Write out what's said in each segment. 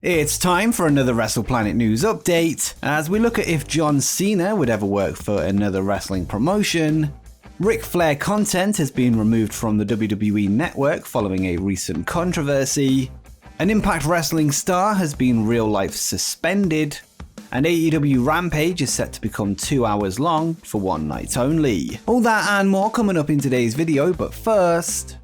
It's time for another WrestlePlanet news update, as we look at if John Cena would ever work for another wrestling promotion. Ric Flair content has been removed from the WWE network following a recent controversy. An Impact Wrestling star has been real-life suspended. And AEW Rampage is set to become 2 hours long for one night only. All that and more coming up in today's video, but first,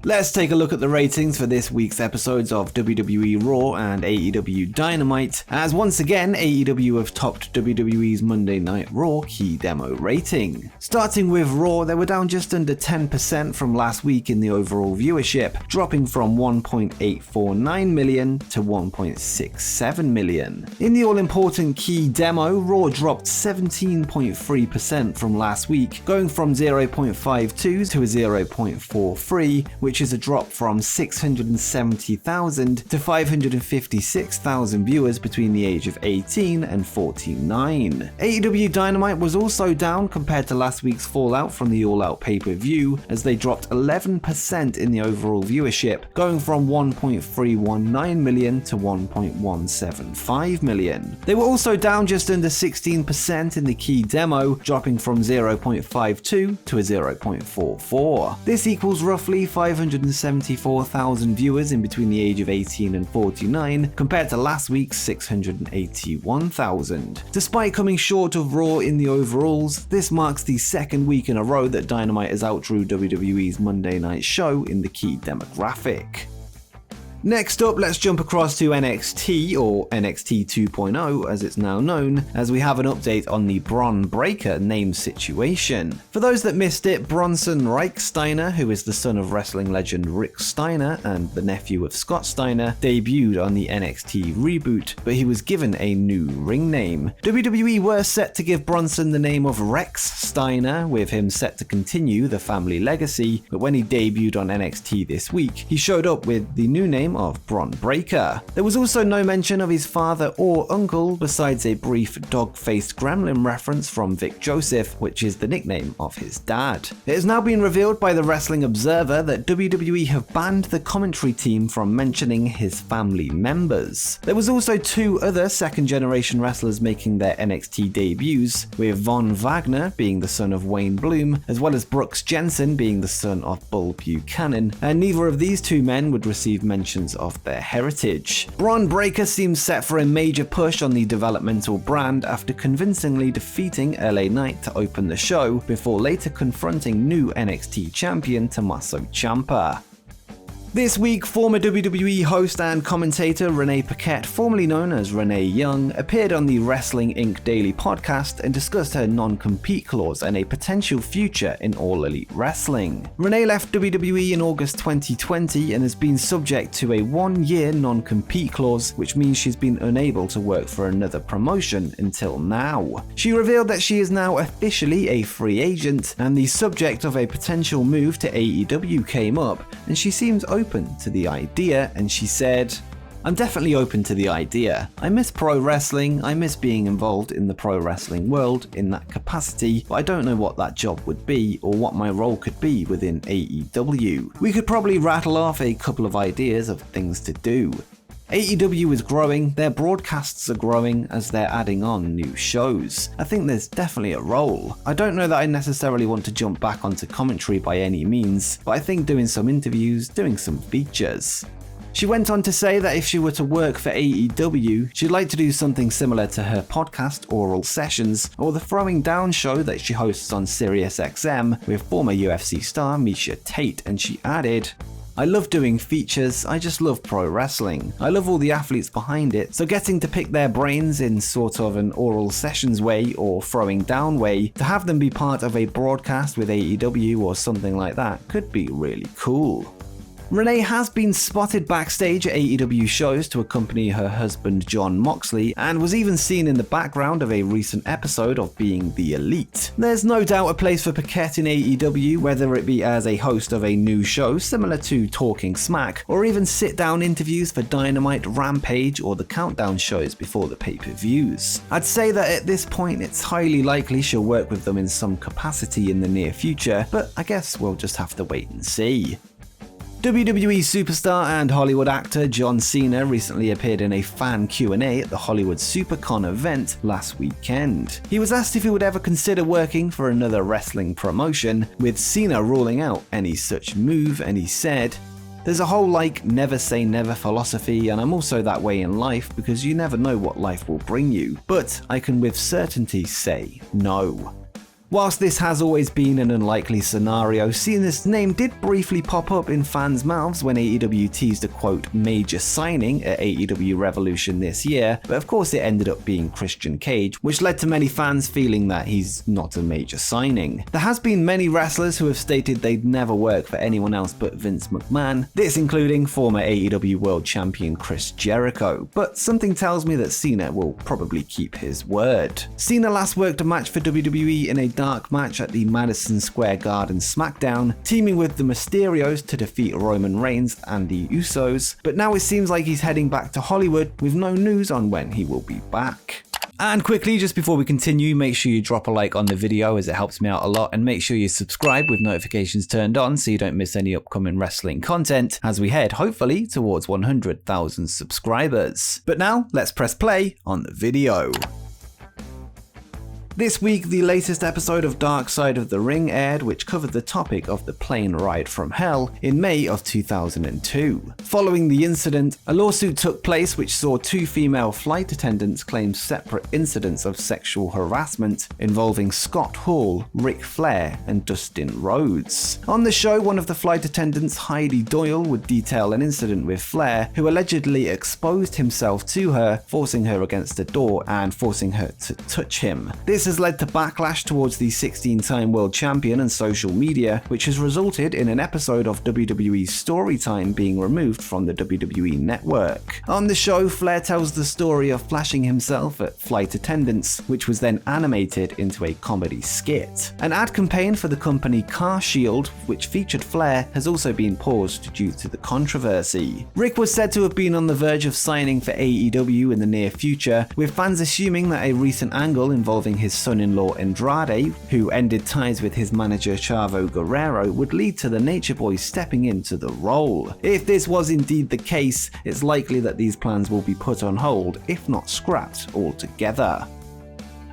let's take a look at the ratings for this week's episodes of WWE RAW and AEW Dynamite, as once again AEW have topped WWE's Monday Night Raw key demo rating. Starting with Raw, they were down just under 10% from last week in the overall viewership, dropping from 1.849 million to 1.67 million. In the all-important key demo, Raw dropped 17.3% from last week, going from 0.52 to a 0.43, which is a drop from 670,000 to 556,000 viewers between the age of 18 and 49. AEW Dynamite was also down compared to last week's fallout from the All Out pay-per-view, as they dropped 11% in the overall viewership, going from 1.319 million to 1.175 million. They were also down just under 16% in the key demo, dropping from 0.52 to a 0.44. This equals roughly 574,000 viewers in between the age of 18 and 49, compared to last week's 681,000. Despite coming short of Raw in the overalls, this marks the second week in a row that Dynamite has outdrew WWE's Monday night show in the key demographic. Next up, let's jump across to NXT, or NXT 2.0 as it's now known, as we have an update on the Bron Breakker name situation. For those that missed it, Bronson Reich Steiner, who is the son of wrestling legend Rick Steiner and the nephew of Scott Steiner, debuted on the NXT reboot, but he was given a new ring name. WWE were set to give Bronson the name of Rex Steiner, with him set to continue the family legacy, but when he debuted on NXT this week, he showed up with the new name of Bron Breakker. There was also no mention of his father or uncle, besides a brief dog-faced gremlin reference from Vic Joseph, which is the nickname of his dad. It has now been revealed by the Wrestling Observer that WWE have banned the commentary team from mentioning his family members. There was also two other second-generation wrestlers making their NXT debuts, with Von Wagner being the son of Wayne Bloom, as well as Brooks Jensen being the son of Bull Buchanan, and neither of these two men would receive mentions of their heritage. Bron Breakker seems set for a major push on the developmental brand after convincingly defeating LA Knight to open the show, before later confronting new NXT champion Tommaso Ciampa. This week, former WWE host and commentator Renee Paquette, formerly known as Renee Young, appeared on the Wrestling Inc. Daily podcast and discussed her non-compete clause and a potential future in All Elite Wrestling. Renee left WWE in August 2020 and has been subject to a 1-year non-compete clause, which means she's been unable to work for another promotion until now. She revealed that she is now officially a free agent, and the subject of a potential move to AEW came up, and she seems open to the idea, and she said, "I'm definitely open to the idea. I miss pro wrestling, I miss being involved in the pro wrestling world in that capacity, but I don't know what that job would be or what my role could be within AEW. We could probably rattle off a couple of ideas of things to do. AEW is growing, their broadcasts are growing as they're adding on new shows. I think there's definitely a role. I don't know that I necessarily want to jump back onto commentary by any means, but I think doing some interviews, doing some features." She went on to say that if she were to work for AEW, she'd like to do something similar to her podcast Oral Sessions, or the Throwing Down show that she hosts on SiriusXM with former UFC star Miesha Tate, and she added, "I love doing features, I just love pro wrestling. I love all the athletes behind it, so getting to pick their brains in sort of an Oral Sessions way or Throwing Down way, to have them be part of a broadcast with AEW or something like that could be really cool." Renee has been spotted backstage at AEW shows to accompany her husband Jon Moxley, and was even seen in the background of a recent episode of Being the Elite. There's no doubt a place for Paquette in AEW, whether it be as a host of a new show similar to Talking Smack, or even sit-down interviews for Dynamite, Rampage, or the Countdown shows before the pay-per-views. I'd say that at this point it's highly likely she'll work with them in some capacity in the near future, but I guess we'll just have to wait and see. WWE superstar and Hollywood actor John Cena recently appeared in a fan Q&A at the Hollywood SuperCon event last weekend. He was asked if he would ever consider working for another wrestling promotion, with Cena ruling out any such move, and he said, "There's a whole never say never philosophy, and I'm also that way in life because you never know what life will bring you, but I can with certainty say no." Whilst this has always been an unlikely scenario, Cena's name did briefly pop up in fans' mouths when AEW teased a quote major signing at AEW Revolution this year, but of course it ended up being Christian Cage, which led to many fans feeling that he's not a major signing. There has been many wrestlers who have stated they'd never work for anyone else but Vince McMahon, this including former AEW World Champion Chris Jericho, but something tells me that Cena will probably keep his word. Cena last worked a match for WWE in a dark match at the Madison Square Garden SmackDown, teaming with the Mysterios to defeat Roman Reigns and the Usos, but now it seems like he's heading back to Hollywood with no news on when he will be back. And quickly, just before we continue, make sure you drop a like on the video as it helps me out a lot, and make sure you subscribe with notifications turned on so you don't miss any upcoming wrestling content as we head, hopefully, towards 100,000 subscribers. But now, let's press play on the video. This week, the latest episode of Dark Side of the Ring aired, which covered the topic of the plane ride from hell in May of 2002. Following the incident, a lawsuit took place which saw two female flight attendants claim separate incidents of sexual harassment involving Scott Hall, Ric Flair, and Dustin Rhodes. On the show, one of the flight attendants, Heidi Doyle, would detail an incident with Flair, who allegedly exposed himself to her, forcing her against a door and forcing her to touch him. This has led to backlash towards the 16-time world champion and social media, which has resulted in an episode of WWE's Storytime being removed from the WWE network. On the show, Flair tells the story of flashing himself at flight attendants, which was then animated into a comedy skit. An ad campaign for the company Car Shield, which featured Flair, has also been paused due to the controversy. Rick was said to have been on the verge of signing for AEW in the near future, with fans assuming that a recent angle involving his son-in-law Andrade, who ended ties with his manager Chavo Guerrero, would lead to the Nature Boy stepping into the role. If this was indeed the case, it's likely that these plans will be put on hold, if not scrapped altogether.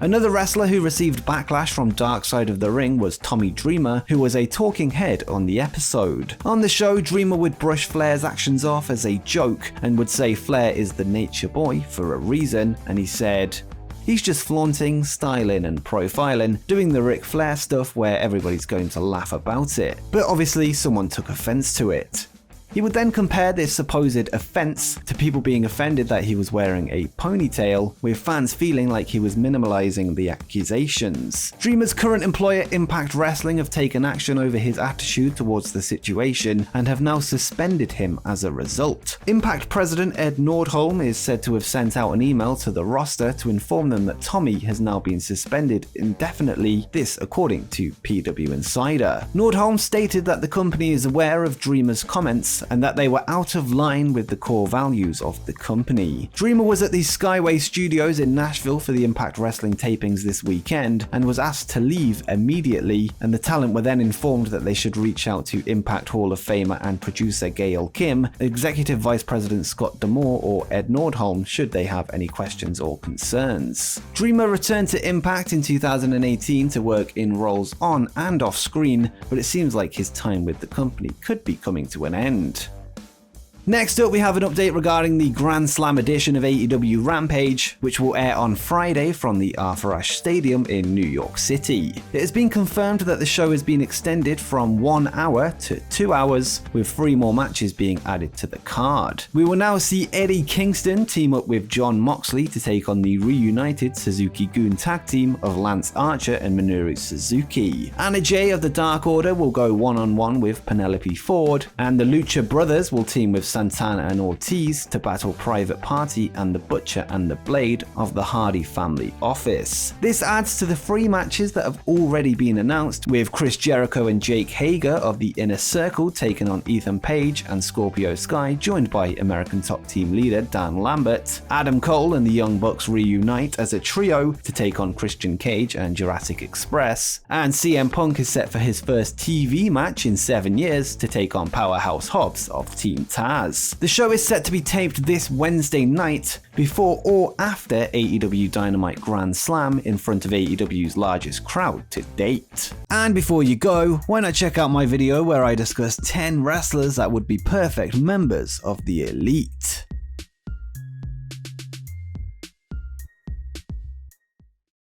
Another wrestler who received backlash from Dark Side of the Ring was Tommy Dreamer, who was a talking head on the episode. On the show, Dreamer would brush Flair's actions off as a joke and would say Flair is the Nature Boy for a reason, and he said, "He's just flaunting, styling and profiling, doing the Ric Flair stuff where everybody's going to laugh about it." But obviously someone took offense to it. He would then compare this supposed offense to people being offended that he was wearing a ponytail, with fans feeling like he was minimalizing the accusations. Dreamer's current employer, Impact Wrestling, have taken action over his attitude towards the situation and have now suspended him as a result. Impact president Ed Nordholm is said to have sent out an email to the roster to inform them that Tommy has now been suspended indefinitely, this according to PW Insider. Nordholm stated that the company is aware of Dreamer's comments and that they were out of line with the core values of the company. Dreamer was at the Skyway Studios in Nashville for the Impact Wrestling tapings this weekend and was asked to leave immediately, and the talent were then informed that they should reach out to Impact Hall of Famer and producer Gail Kim, Executive Vice President Scott D'Amore, or Ed Nordholm should they have any questions or concerns. Dreamer returned to Impact in 2018 to work in roles on and off screen, but it seems like his time with the company could be coming to an end. Next up, we have an update regarding the Grand Slam edition of AEW Rampage, which will air on Friday from the Arthur Ashe Stadium in New York City. It has been confirmed that the show has been extended from 1 hour to 2 hours, with 3 more matches being added to the card. We will now see Eddie Kingston team up with Jon Moxley to take on the reunited Suzuki-Gun tag team of Lance Archer and Minoru Suzuki. Anna Jay of the Dark Order will go one-on-one with Penelope Ford, and the Lucha Brothers will team with Santana and Ortiz to battle Private Party and the Butcher and the Blade of the Hardy family office. This adds to the 3 matches that have already been announced, with Chris Jericho and Jake Hager of the Inner Circle taking on Ethan Page and Scorpio Sky, joined by American Top Team leader Dan Lambert. Adam Cole and the Young Bucks reunite as a trio to take on Christian Cage and Jurassic Express. And CM Punk is set for his first TV match in 7 years to take on Powerhouse Hobbs of Team Taz. The show is set to be taped this Wednesday night, before or after AEW Dynamite Grand Slam in front of AEW's largest crowd to date. And before you go, why not check out my video where I discuss 10 wrestlers that would be perfect members of the Elite.